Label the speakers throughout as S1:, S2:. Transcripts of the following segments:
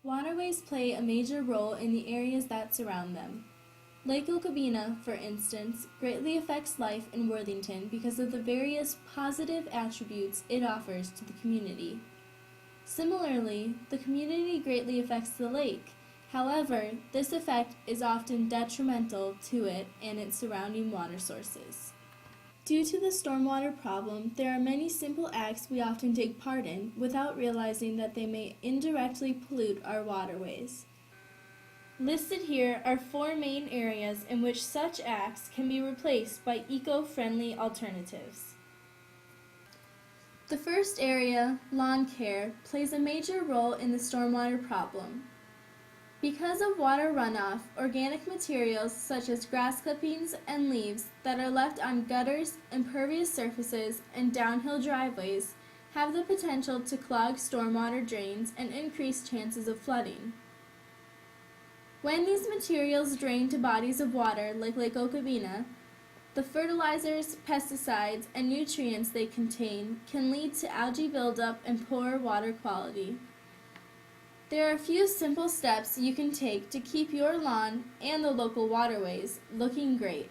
S1: Waterways play a major role in the areas that surround them. Lake Okabena, for instance, greatly affects life in Worthington because of the various positive attributes it offers to the community. Similarly, the community greatly affects the lake. However, this effect is often detrimental to it and its surrounding water sources. Due to the stormwater problem, there are many simple acts we often take part in without realizing that they may indirectly pollute our waterways. Listed here are 4 main areas in which such acts can be replaced by eco-friendly alternatives. The first area, lawn care, plays a major role in the stormwater problem. Because of water runoff, organic materials such as grass clippings and leaves that are left on gutters, impervious surfaces, and downhill driveways have the potential to clog stormwater drains and increase chances of flooding. When these materials drain to bodies of water like Lake Okabena, the fertilizers, pesticides, and nutrients they contain can lead to algae buildup and poor water quality. There are a few simple steps you can take to keep your lawn and the local waterways looking great.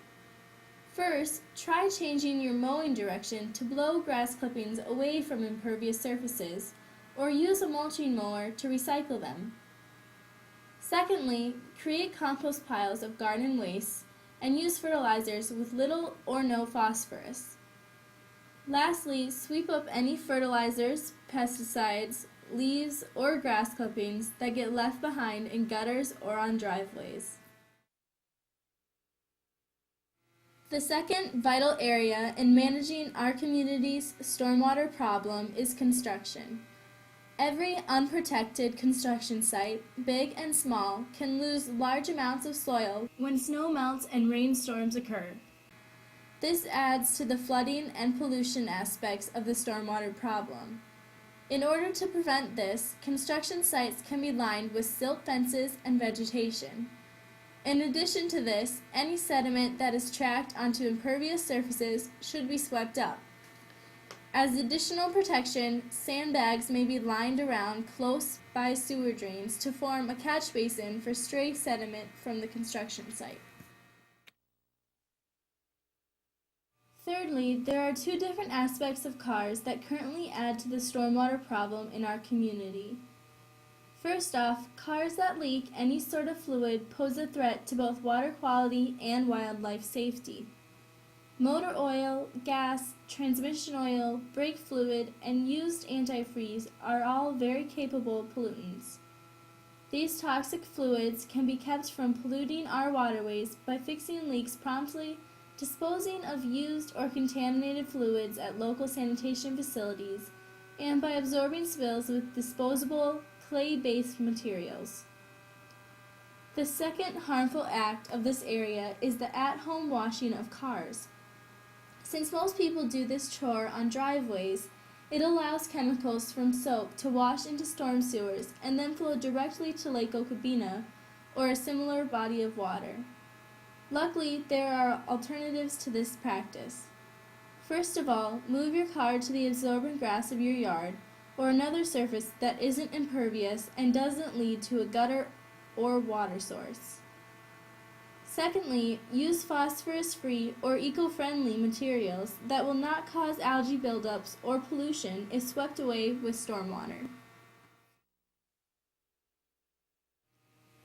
S1: First, try changing your mowing direction to blow grass clippings away from impervious surfaces, or use a mulching mower to recycle them. Secondly, create compost piles of garden waste and use fertilizers with little or no phosphorus. Lastly, sweep up any fertilizers, pesticides, leaves, or grass clippings that get left behind in gutters or on driveways. The second vital area in managing our community's stormwater problem is construction. Every unprotected construction site, big and small, can lose large amounts of soil when snow melts and rainstorms occur. This adds to the flooding and pollution aspects of the stormwater problem. In order to prevent this, construction sites can be lined with silt fences and vegetation. In addition to this, any sediment that is tracked onto impervious surfaces should be swept up. As additional protection, sandbags may be lined around close by sewer drains to form a catch basin for stray sediment from the construction site. Thirdly, there are 2 different aspects of cars that currently add to the stormwater problem in our community. First off, cars that leak any sort of fluid pose a threat to both water quality and wildlife safety. Motor oil, gas, transmission oil, brake fluid, and used antifreeze are all very capable pollutants. These toxic fluids can be kept from polluting our waterways by fixing leaks promptly, disposing of used or contaminated fluids at local sanitation facilities, and by absorbing spills with disposable, clay-based materials. The second harmful act of this area is the at-home washing of cars. Since most people do this chore on driveways, it allows chemicals from soap to wash into storm sewers and then flow directly to Lake Okabena or a similar body of water. Luckily, there are alternatives to this practice. First of all, move your car to the absorbent grass of your yard or another surface that isn't impervious and doesn't lead to a gutter or water source. Secondly, use phosphorus-free or eco-friendly materials that will not cause algae buildups or pollution if swept away with stormwater.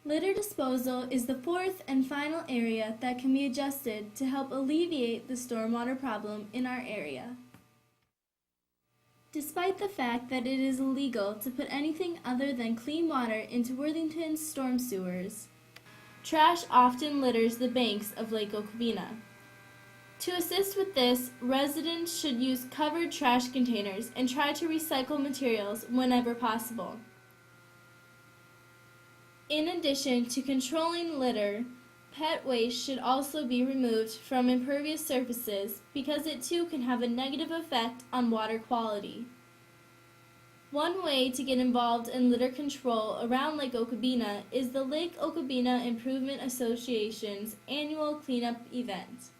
S1: Litter disposal is the 4th and final area that can be adjusted to help alleviate the stormwater problem in our area. Despite the fact that it is illegal to put anything other than clean water into Worthington's storm sewers, trash often litters the banks of Lake Okabena. To assist with this, residents should use covered trash containers and try to recycle materials whenever possible. In addition to controlling litter, pet waste should also be removed from impervious surfaces because it too can have a negative effect on water quality. One way to get involved in litter control around Lake Okabena is the Lake Okabena Improvement Association's annual cleanup event.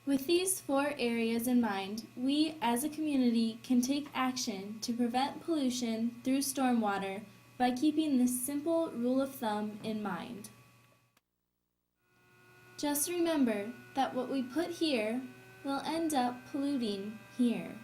S1: With these 4 areas in mind, we as a community can take action to prevent pollution through stormwater by keeping this simple rule of thumb in mind. Just remember that what we put here will end up polluting here.